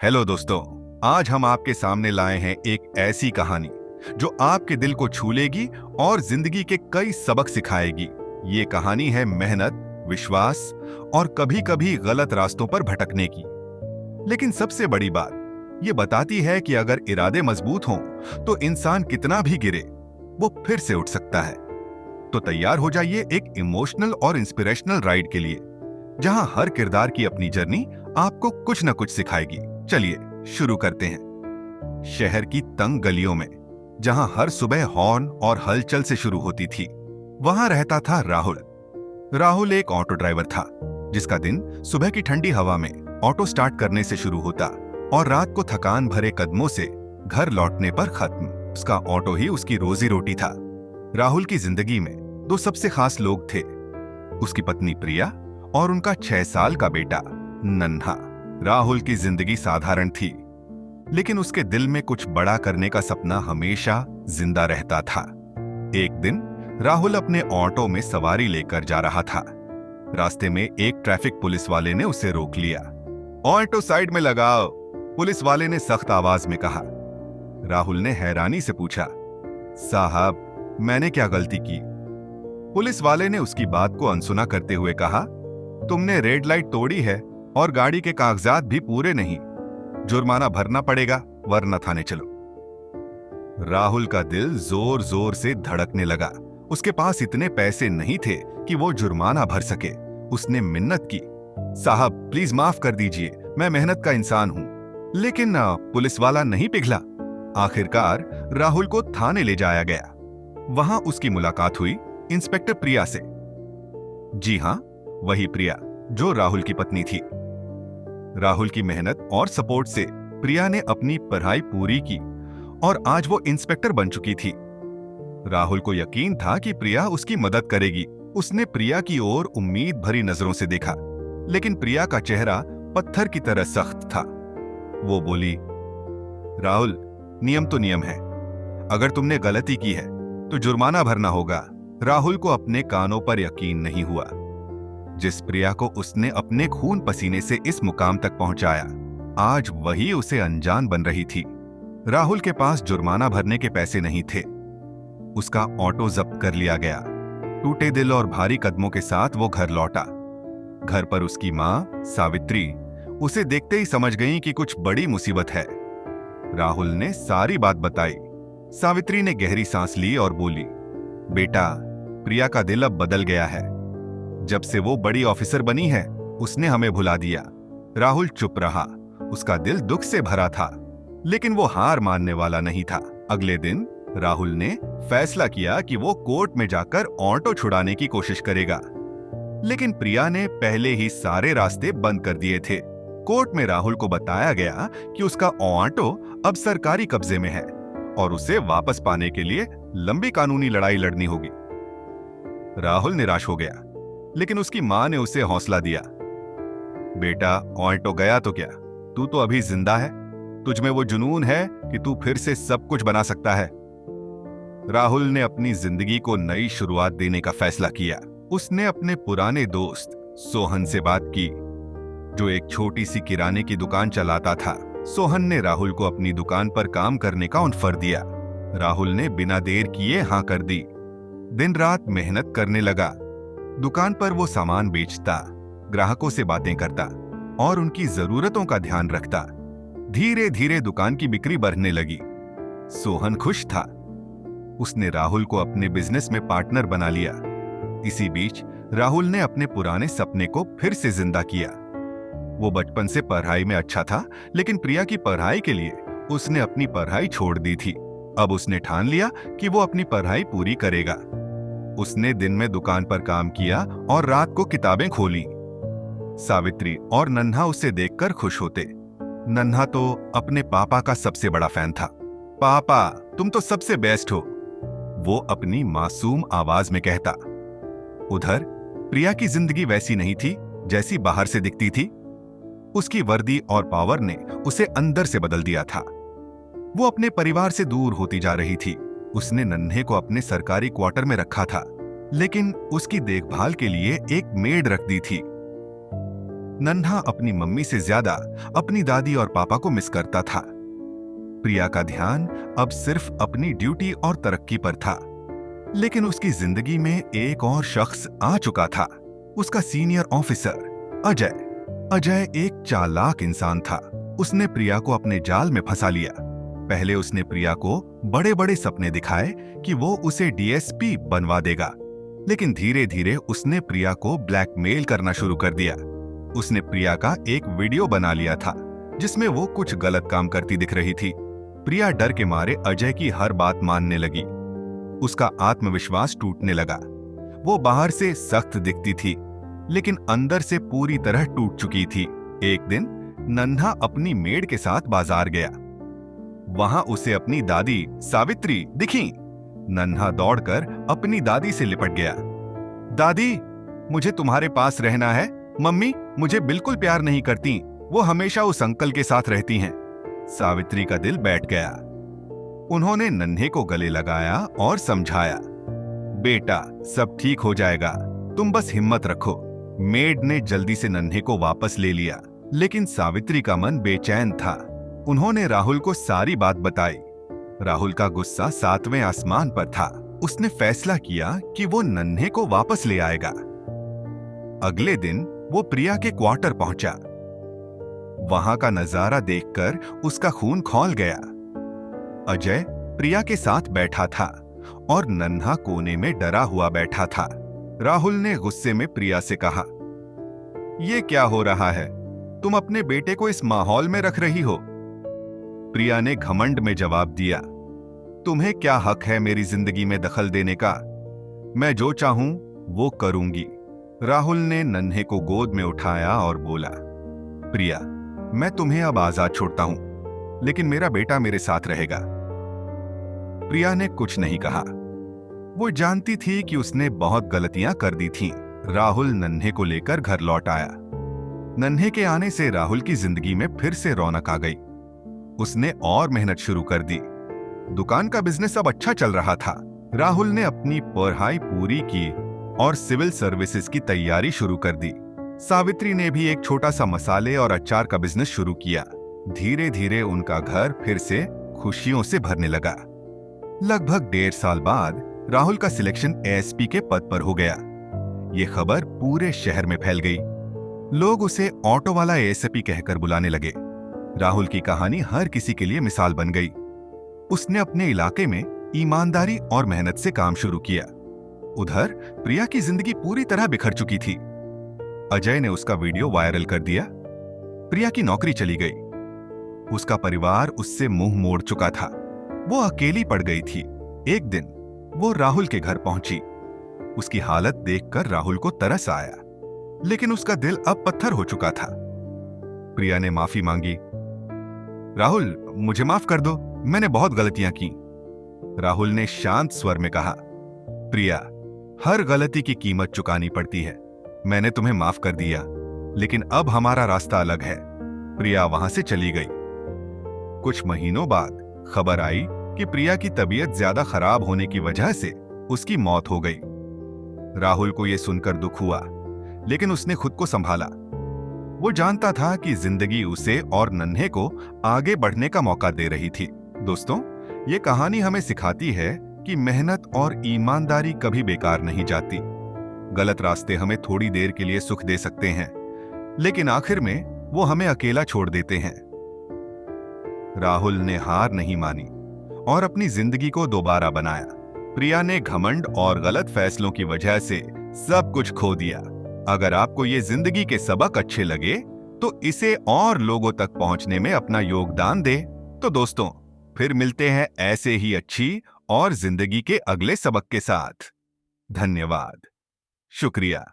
Hello दोस्तों। आज हम आपके सामने लाए हैं एक ऐसी कहानी जो आपके दिल को छू लेगी और जिंदगी के कई सबक सिखाएगी। ये कहानी है मेहनत, विश्वास और कभी-कभी गलत रास्तों पर भटकने की। लेकिन सबसे बड़ी बात ये बताती है कि अगर इरादे मजबूत हों तो इंसान कितना भी गिरे वो फिर से उठ सकता है। तो तैयार हो जाइए एक इमोशनल और इंस्पिरेशनल राइड के लिए, जहां हर किरदार की अपनी जर्नी आपको कुछ न कुछ सिखाएगी। चलिए शुरू करते हैं। शहर की तंग गलियों में, जहां हर सुबह हॉर्न और हलचल से शुरू होती थी, वहां रहता था राहुल। राहुल एक ऑटो ड्राइवर था, जिसका दिन सुबह की ठंडी हवा में ऑटो स्टार्ट करने से शुरू होता और रात को थकान भरे कदमों से घर लौटने पर खत्म। उसका ऑटो ही उसकी रोजी रोटी था। राहुल की जिंदगी में दो सबसे खास लोग थे, उसकी पत्नी प्रिया और उनका 6 साल का बेटा नन्हा। राहुल की जिंदगी साधारण थी, लेकिन उसके दिल में कुछ बड़ा करने का सपना हमेशा जिंदा रहता था। एक दिन राहुल अपने ऑटो में सवारी लेकर जा रहा था। रास्ते में एक ट्रैफिक पुलिस वाले ने उसे रोक लिया। ऑटो साइड में लगाओ, पुलिस वाले ने सख्त आवाज में कहा। राहुल ने हैरानी से पूछा, साहब मैंने क्या गलती की? पुलिस वाले ने उसकी बात को अनसुना करते हुए कहा, तुमने रेड लाइट तोड़ी है और गाड़ी के कागजात भी पूरे नहीं। जुर्माना भरना पड़ेगा, वरना थाने चलो। राहुल का दिल जोर जोर से धड़कने लगा। उसके पास इतने पैसे नहीं थे कि वो जुर्माना भर सके। उसने मिन्नत की, साहब प्लीज माफ कर दीजिए, मैं मेहनत का इंसान हूं। लेकिन पुलिस वाला नहीं पिघला। आखिरकार राहुल को थाने ले जाया गया। वहां उसकी मुलाकात हुई इंस्पेक्टर प्रिया से। जी हां, वही प्रिया जो राहुल की पत्नी थी। राहुल की मेहनत और सपोर्ट से प्रिया ने अपनी पढ़ाई पूरी की और आज वो इंस्पेक्टर बन चुकी थी। राहुल को यकीन था कि प्रिया उसकी मदद करेगी। उसने प्रिया की ओर उम्मीद भरी नजरों से देखा, लेकिन प्रिया का चेहरा पत्थर की तरह सख्त था। वो बोली, राहुल नियम तो नियम है, अगर तुमने गलती की है तो जुर्माना भरना होगा। राहुल को अपने कानों पर यकीन नहीं हुआ। जिस प्रिया को उसने अपने खून पसीने से इस मुकाम तक पहुंचाया, आज वही उसे अनजान बन रही थी। राहुल के पास जुर्माना भरने के पैसे नहीं थे। उसका ऑटो जब्त कर लिया गया। टूटे दिल और भारी कदमों के साथ वो घर लौटा। घर पर उसकी मां सावित्री उसे देखते ही समझ गई कि कुछ बड़ी मुसीबत है। राहुल ने सारी बात बताई। सावित्री ने गहरी सांस ली और बोली, बेटा प्रिया का दिल अब बदल गया है। जब से वो बड़ी ऑफिसर बनी है, उसने हमें भुला दिया। राहुल चुप रहा। उसका दिल दुख से भरा था, लेकिन वो हार मानने वाला नहीं था। अगले दिन राहुल ने फैसला किया कि वो कोर्ट में जाकर ऑटो छुड़ाने की कोशिश करेगा। लेकिन प्रिया ने पहले ही सारे रास्ते बंद कर दिए थे। कोर्ट में राहुल को बताया गया कि उसका ऑटो अब सरकारी कब्जे में है और उसे वापस पाने के लिए लंबी कानूनी लड़ाई लड़नी होगी। राहुल निराश हो गया, लेकिन उसकी मां ने उसे हौसला दिया, बेटा ऑटो गया तो क्या, तू तो अभी जिंदा है। तुझ में वो जुनून है कि तू फिर से सब कुछ बना सकता है। राहुल ने अपनी जिंदगी को नई शुरुआत देने का फैसला किया। उसने अपने पुराने दोस्त सोहन से बात की, जो एक छोटी सी किराने की दुकान चलाता था। सोहन ने राहुल को अपनी दुकान पर काम करने का ऑफर दिया। राहुल ने बिना देर किए हां कर दी। दिन रात मेहनत करने लगा। दुकान पर वो सामान बेचता, ग्राहकों से बातें करता और उनकी जरूरतों का ध्यान रखता। धीरे धीरे दुकान की बिक्री बढ़ने लगी। सोहन खुश था। उसने राहुल को अपने बिजनेस में पार्टनर बना लिया। इसी बीच राहुल ने अपने पुराने सपने को फिर से जिंदा किया। वो बचपन से पढ़ाई में अच्छा था, लेकिन प्रिया की पढ़ाई के लिए उसने अपनी पढ़ाई छोड़ दी थी। अब उसने ठान लिया कि वो अपनी पढ़ाई पूरी करेगा। उसने दिन में दुकान पर काम किया और रात को किताबें खोली। सावित्री और नन्हा उसे देखकर खुश होते। नन्हा तो अपने पापा का सबसे बड़ा फैन था। पापा तुम तो सबसे बेस्ट हो, वो अपनी मासूम आवाज में कहता। उधर प्रिया की जिंदगी वैसी नहीं थी जैसी बाहर से दिखती थी। उसकी वर्दी और पावर ने उसे अंदर से बदल दिया था। वो अपने परिवार से दूर होती जा रही थी। उसने नन्हे को अपने सरकारी क्वार्टर में रखा था, लेकिन उसकी देखभाल के लिए एक मेड रख दी थी। नन्हा अपनी मम्मी से ज्यादा अपनी दादी और पापा को मिस करता था। प्रिया का ध्यान अब सिर्फ अपनी ड्यूटी और तरक्की पर था। लेकिन उसकी जिंदगी में एक और शख्स आ चुका था, उसका सीनियर ऑफिसर अजय। अजय एक चालाक इंसान था। उसने प्रिया को अपने जाल में फंसा लिया। पहले उसने प्रिया को बड़े बड़े सपने दिखाए कि वो उसे डीएसपी बनवा देगा, लेकिन धीरे धीरे उसने प्रिया को ब्लैकमेल करना शुरू कर दिया। उसने प्रिया का एक वीडियो बना लिया था जिसमें वो कुछ गलत काम करती दिख रही थी। प्रिया डर के मारे अजय की हर बात मानने लगी। उसका आत्मविश्वास टूटने लगा। वो बाहर से सख्त दिखती थी, लेकिन अंदर से पूरी तरह टूट चुकी थी। एक दिन नन्हा अपनी मेड के साथ बाजार गया। वहां उसे अपनी दादी सावित्री दिखी। नन्हा दौड़कर अपनी दादी से लिपट गया। दादी, मुझे तुम्हारे पास रहना है। मम्मी मुझे बिल्कुल प्यार नहीं करती, वो हमेशा उस अंकल के साथ रहती हैं। सावित्री का दिल बैठ गया। उन्होंने नन्हे को गले लगाया और समझाया, बेटा सब ठीक हो जाएगा, तुम बस हिम्मत रखो। मेड ने जल्दी से नन्हे को वापस ले लिया, लेकिन सावित्री का मन बेचैन था। उन्होंने राहुल को सारी बात बताई। राहुल का गुस्सा 7वें आसमान पर था। उसने फैसला किया कि वो नन्हे को वापस ले आएगा। अगले दिन वो प्रिया के क्वार्टर पहुंचा। वहां का नजारा देखकर उसका खून खौल गया। अजय प्रिया के साथ बैठा था और नन्हा कोने में डरा हुआ बैठा था। राहुल ने गुस्से में प्रिया से कहा, ये क्या हो रहा है? तुम अपने बेटे को इस माहौल में रख रही हो। प्रिया ने घमंड में जवाब दिया, तुम्हें क्या हक है मेरी जिंदगी में दखल देने का? मैं जो चाहूं वो करूंगी। राहुल ने नन्हे को गोद में उठाया और बोला, प्रिया मैं तुम्हें अब आजाद छोड़ता हूं, लेकिन मेरा बेटा मेरे साथ रहेगा। प्रिया ने कुछ नहीं कहा। वो जानती थी कि उसने बहुत गलतियां कर दी थीं। राहुल नन्हे को लेकर घर लौट आया। नन्हे के आने से राहुल की जिंदगी में फिर से रौनक आ गई। उसने और मेहनत शुरू कर दी। दुकान का बिजनेस अब अच्छा चल रहा था। राहुल ने अपनी पढ़ाई पूरी की और सिविल सर्विसेज की तैयारी शुरू कर दी। सावित्री ने भी एक छोटा सा मसाले और अचार का बिजनेस शुरू किया। धीरे धीरे उनका घर फिर से खुशियों से भरने लगा। लगभग 1.5 साल बाद राहुल का सिलेक्शन एएसपी के पद पर हो गया। ये खबर पूरे शहर में फैल गई। लोग उसे ऑटो वाला एएसपी कहकर बुलाने लगे। राहुल की कहानी हर किसी के लिए मिसाल बन गई। उसने अपने इलाके में ईमानदारी और मेहनत से काम शुरू किया। उधर प्रिया की जिंदगी पूरी तरह बिखर चुकी थी। अजय ने उसका वीडियो वायरल कर दिया। प्रिया की नौकरी चली गई। उसका परिवार उससे मुंह मोड़ चुका था। वो अकेली पड़ गई थी। एक दिन वो राहुल के घर पहुंची। उसकी हालत देखकर राहुल को तरस आया, लेकिन उसका दिल अब पत्थर हो चुका था। प्रिया ने माफी मांगी। राहुल मुझे माफ कर दो, मैंने बहुत गलतियां की। राहुल ने शांत स्वर में कहा, प्रिया हर गलती की कीमत चुकानी पड़ती है। मैंने तुम्हें माफ कर दिया, लेकिन अब हमारा रास्ता अलग है। प्रिया वहां से चली गई। कुछ महीनों बाद खबर आई कि प्रिया की तबीयत ज्यादा खराब होने की वजह से उसकी मौत हो गई। राहुल को यह सुनकर दुख हुआ, लेकिन उसने खुद को संभाला। वो जानता था कि जिंदगी उसे और नन्हे को आगे बढ़ने का मौका दे रही थी। दोस्तों, ये कहानी हमें सिखाती है कि मेहनत और ईमानदारी कभी बेकार नहीं जाती। गलत रास्ते हमें थोड़ी देर के लिए सुख दे सकते हैं, लेकिन आखिर में वो हमें अकेला छोड़ देते हैं। राहुल ने हार नहीं मानी और अपनी जिंदगी को दोबारा बनाया। प्रिया ने घमंड और गलत फैसलों की वजह से सब कुछ खो दिया। अगर आपको ये जिंदगी के सबक अच्छे लगे तो इसे और लोगों तक पहुंचने में अपना योगदान दे। तो दोस्तों, फिर मिलते हैं ऐसे ही अच्छी और जिंदगी के अगले सबक के साथ। धन्यवाद। शुक्रिया।